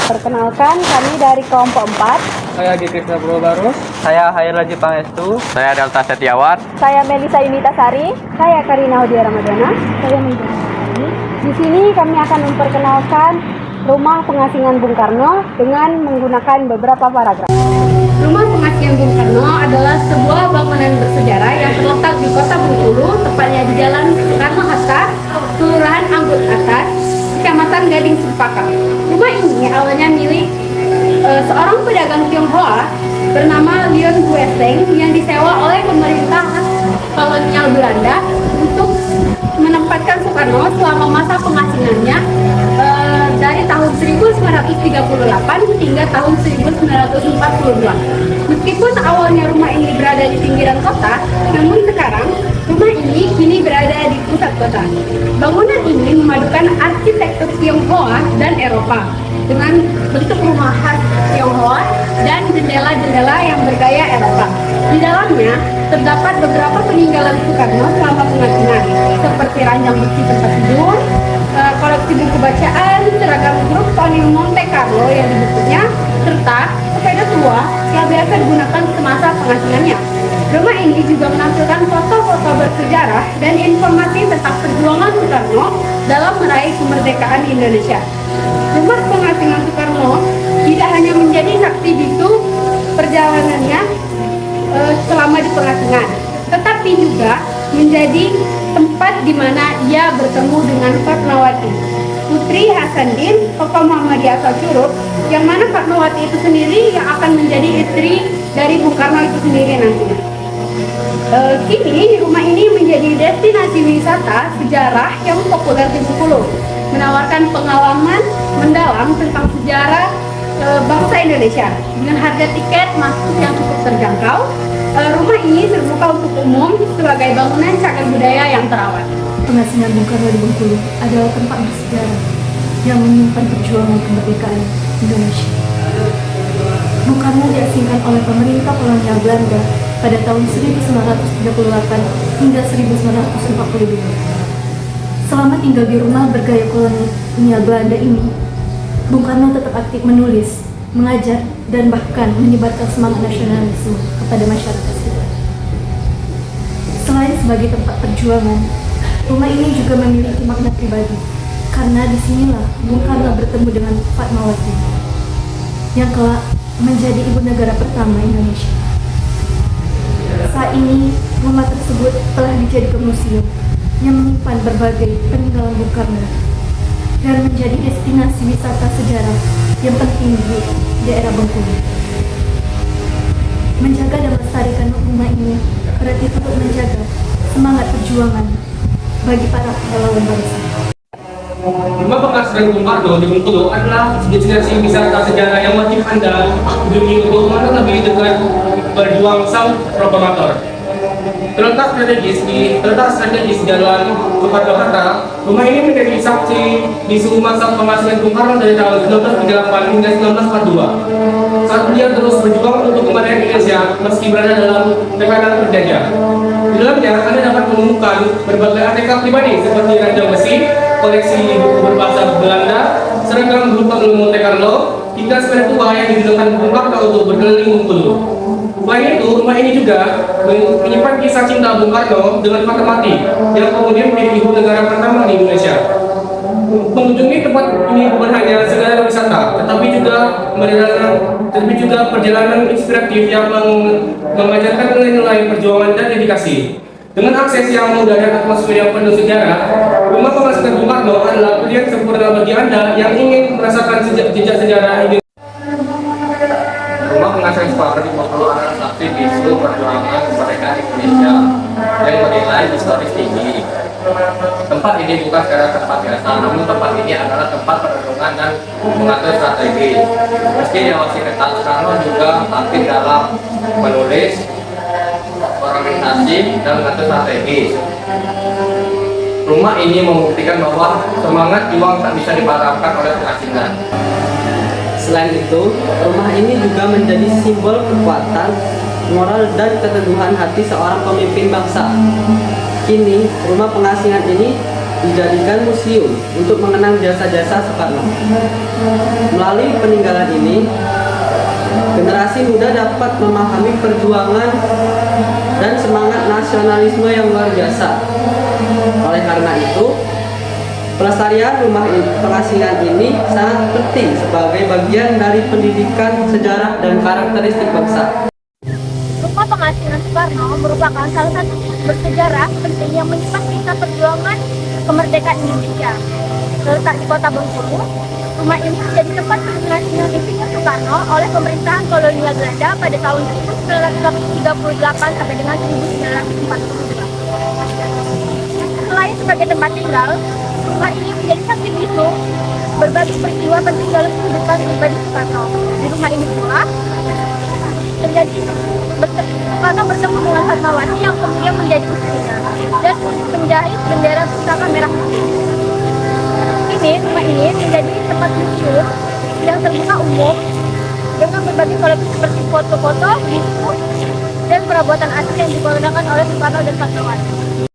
Perkenalkan, kami dari kelompok 4. Saya Gikrisna Barus. Saya Hairlaji Pangestu. Saya Delta Setiawan. Saya Melisa Yunitasari. Saya Karina Odia Ramadana. Saya Menjadi. Di sini kami akan memperkenalkan rumah pengasingan Bung Karno dengan menggunakan beberapa paragraf. Rumah pengasingan Bung Karno adalah sebuah bangunan bersejarah yang terletak di Kota Bengkulu, tepatnya di Jalan Soekarno-Hatta, Kelurahan Anggut Atas, Kecamatan Gading Cempaka. Rumah ini awalnya milik seorang pedagang Tionghoa bernama Leon Gueseng yang disewa oleh pemerintah kolonial Belanda untuk menempatkan Soekarno selama masa pengasingannya dari tahun 1938 hingga tahun 1942. Meskipun awalnya rumah ini berada di pinggiran kota, namun sekarang rumah ini kini berada di pusat kota. Bangunan ini memadukan arsitektur Tionghoa dan Eropa dengan bentuk rumah khas Tionghoa dan jendela-jendela yang bergaya Eropa. Di dalamnya terdapat beberapa peninggalan Soekarno selama pengasingan, seperti ranjang besi tempat tidur, koleksi buku bacaan, seragam grup Tony Monte Carlo yang dibentuknya, serta sepeda tua yang biasa digunakan semasa pengasingannya. Rumah ini juga menampilkan foto-foto bersejarah dan informasi tentang perjuangan Soekarno dalam meraih kemerdekaan Indonesia. Rumah pengasingan Soekarno tidak hanya menjadi saksi bisu perjalanannya selama di pengasingan, tetapi juga menjadi tempat di mana ia bertemu dengan Fatmawati, putri Hasanuddin, tokoh Muhammadiyah asal Curug, yang mana Fatmawati itu sendiri yang akan menjadi istri dari Bung Karno itu sendiri nantinya. Kini rumah ini menjadi destinasi wisata sejarah yang populer di Bengkulu, menawarkan pengalaman mendalam tentang sejarah bangsa Indonesia dengan harga tiket masuk yang cukup terjangkau. Rumah ini terbuka untuk umum sebagai bangunan cagar budaya yang terawat. Pengasingan Bung Karno di Bengkulu adalah tempat bersejarah yang menyimpan perjuangan kemerdekaan Indonesia. Bung Karno diasingkan oleh pemerintah kolonial Belanda pada tahun 1938 hingga 1942. Selama tinggal di rumah bergaya kolonial Belanda ini, Bung Karno tetap aktif menulis, mengajar, dan bahkan menyebarkan semangat nasionalisme kepada masyarakat sekitar. Selain sebagai tempat perjuangan, rumah ini juga memiliki makna pribadi, karena disinilah Bung Karno bertemu dengan Fatmawati, yang kelak menjadi ibu negara pertama Indonesia. Saat ini, rumah tersebut telah dijadikan museum yang menyimpan berbagai peninggalan Bung Karno dan menjadi destinasi wisata sejarah yang penting di daerah Bengkulu. Menjaga dan melestarikan rumah ini berarti untuk menjaga semangat perjuangan bagi para pahlawan bangsa. Rumah pengasingan Bung Karno di Bengkulu adalah destinasi wisata sejarah yang wajib Anda kunjungi untuk mengenal lebih dekat berjuang sang proklamator. Terletak strategis Jalan Soekarno-Hatta, rumah ini menjadi saksi bisu masa pengasingan Bung Karno dari tahun 1938 hingga 1942. Saat dia terus berjuang untuk kemerdekaan Indonesia meski berada dalam tekanan penjajah. Di dalamnya Anda dapat menemukan berbagai artefak pribadi seperti ranjang besi, koleksi buku berbahasa Belanda, seragam grup Monte Carlo, hingga sepeda tua yang digunakan Bung Karno untuk berkeliling Bengkulu. Selain itu, rumah ini juga menyimpan kisah cinta Bung Karno dengan Fatmawati yang kemudian menjadi ibu negara pertama di Indonesia. Mengunjungi tempat ini bukan hanya sekedar wisata, tetapi juga perjalanan inspiratif yang mengajarkan nilai-nilai perjuangan dan dedikasi. Dengan akses yang mudah dan atmosfer yang penuh sejarah, rumah pengasingan Bung Karno adalah pilihan sempurna bagi Anda yang ingin merasakan jejak sejarah ini. Rumah pengasingan Soekarno di Bengkulu adalah saksi bisu perjuangan kemerdekaan Indonesia yang bernilai historis tinggi. Tempat ini bukan sekadar tempat biasa, namun tempat ini adalah tempat perenungan dan mengatur strategi. Meski diawasi ketat, Soekarno juga aktif dalam menulis, organisasi, dan mengatur strategi. Rumah ini membuktikan bahwa semangat juang tak bisa dipadamkan oleh pengasingan. Selain itu, rumah ini juga menjadi simbol kekuatan, moral, dan keteguhan hati seorang pemimpin bangsa. Kini, rumah pengasingan ini dijadikan museum untuk mengenang jasa-jasa Soekarno. Melalui peninggalan ini, generasi muda dapat memahami perjuangan dan semangat nasionalisme yang luar biasa. Oleh karena itu, pelestarian rumah pengasingan ini sangat penting sebagai bagian dari pendidikan, sejarah, dan karakteristik bangsa. Rumah pengasingan Soekarno merupakan salah satu bersejarah penting yang menyimpan kisah perjuangan kemerdekaan Indonesia. Terletak di kota Bengkulu, rumah ini menjadi tempat pengasingan Insinyur Soekarno oleh pemerintahan kolonial Belanda pada tahun 1938 sampai dengan 1942. Selain sebagai tempat tinggal, rumah ini menjadi saksi bisu berbagai peristiwa penting dalam kehidupan pribadi Soekarno. Di rumah ini pula terjadi Soekarno bertemu dengan Fatmawati yang kemudian menjadi istrinya dan menjahit bendera pusaka merah putih. Rumah ini menjadi tempat museum yang terbuka umum dengan berbagai koleksi seperti foto-foto, buku, dan perabotan asli yang digunakan oleh Soekarno dan Fatmawati.